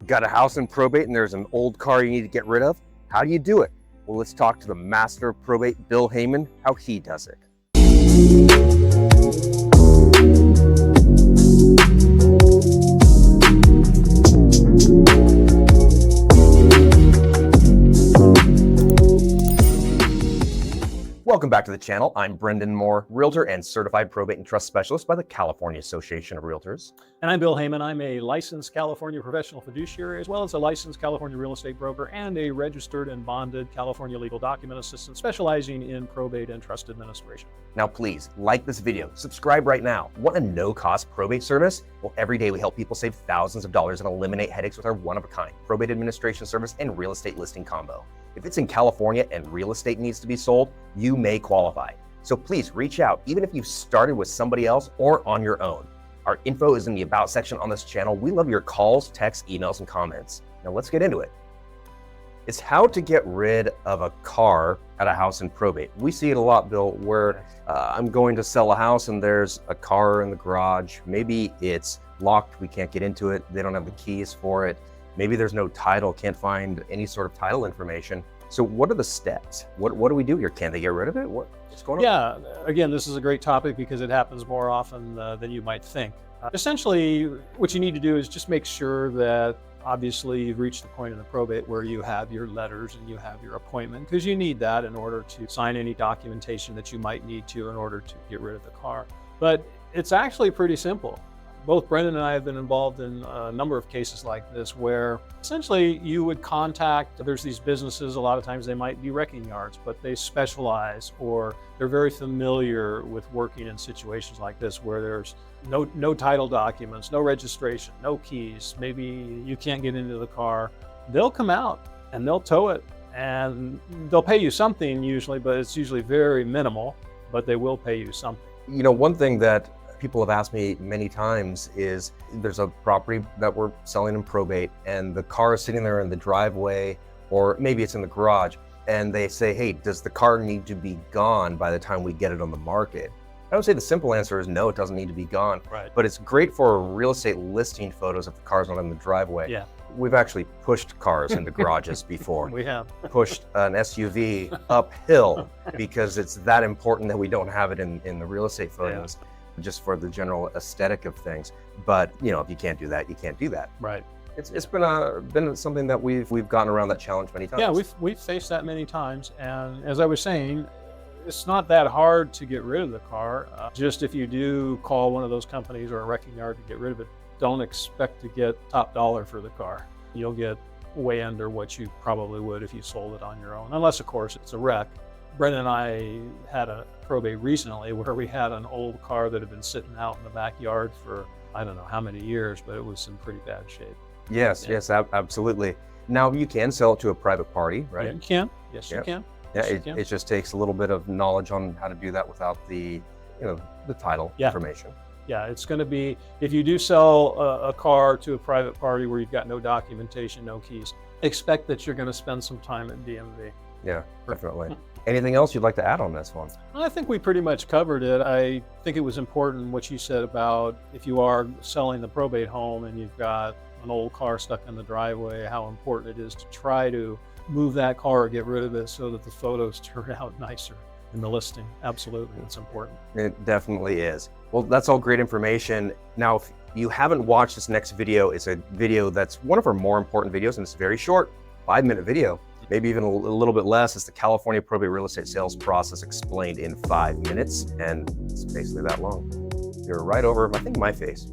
Got a house in probate and there's an old car you need to get rid of? How do you do it? Well, let's talk to the master of probate, Bill Heyman, how he does it. Welcome back to the channel. I'm Brendan Mohr, Realtor and Certified Probate and Trust Specialist by the California Association of Realtors. And I'm Bill Heyman. I'm a licensed California professional fiduciary, as well as a licensed California real estate broker and a registered and bonded California legal document assistant specializing in probate and trust administration. Now, please like this video, subscribe right now. Want a no-cost probate service? Well, every day we help people save thousands of dollars and eliminate headaches with our one-of-a-kind probate administration service and real estate listing combo. If it's in California and real estate needs to be sold, you may qualify. So please reach out, even if you've started with somebody else or on your own. Our info is in the About section on this channel. We love your calls, texts, emails, and comments. Now let's get into it. It's how to get rid of a car at a house in probate. We see it a lot, Bill, where I'm going to sell a house and there's a car in the garage. Maybe it's locked, we can't get into it, they don't have the keys for it. Maybe there's no title, can't find any sort of title information. So what are the steps? What do we do here? Can they get rid of it? What's going on? Yeah, again, this is a great topic because it happens more often than you might think. Essentially, what you need to do is just make sure that obviously you've reached the point in the probate where you have your letters and you have your appointment, because you need that in order to sign any documentation that you might need to in order to get rid of the car. But it's actually pretty simple. Both Brendan and I have been involved in a number of cases like this where essentially you would contact, there's these businesses, a lot of times they might be wrecking yards, but they specialize or they're very familiar with working in situations like this where there's no title documents, no registration, no keys, maybe you can't get into the car. They'll come out and they'll tow it and they'll pay you something usually, but it's usually very minimal, but they will pay you something. You know, one thing that people have asked me many times is there's a property that we're selling in probate and the car is sitting there in the driveway, or maybe it's in the garage, and they say, hey, does the car need to be gone by the time we get it on the market? I would say the simple answer is no, it doesn't need to be gone. Right. But it's great for real estate listing photos if the car's not in the driveway. Yeah. We've actually pushed cars into garages before. We have. Pushed an SUV uphill because it's that important that we don't have it in the real estate photos. Yeah. Just for the general aesthetic of things. But you know, if you can't do that, you can't do that. Right. It's been something that we've gotten around that challenge many times. Yeah, we've faced that many times. And as I was saying, it's not that hard to get rid of the car. Just if you do call one of those companies or a wrecking yard to get rid of it, don't expect to get top dollar for the car. You'll get way under what you probably would if you sold it on your own, unless of course it's a wreck. Brendan and I had a probate recently where we had an old car that had been sitting out in the backyard for I don't know how many years, but it was in pretty bad shape. Yes, yeah. Yes, absolutely. Now you can sell it to a private party, right? Yeah, you can. Yes, you can. Yeah, yes, it just takes a little bit of knowledge on how to do that without the title information. Yeah, it's going to be, if you do sell a car to a private party where you've got no documentation, no keys, expect that you're going to spend some time at DMV. Yeah, definitely. Anything else you'd like to add on this one? I think we pretty much covered it. I think it was important what you said about if you are selling the probate home and you've got an old car stuck in the driveway, how important it is to try to move that car or get rid of it so that the photos turn out nicer in the listing. Absolutely, it's important. It definitely is. Well, that's all great information. Now, if you haven't watched this next video, it's a video that's one of our more important videos and it's very short, 5-minute video. Maybe even a little bit less. It's the California probate real estate sales process explained in 5 minutes, and it's basically that long. You're right over, I think, my face.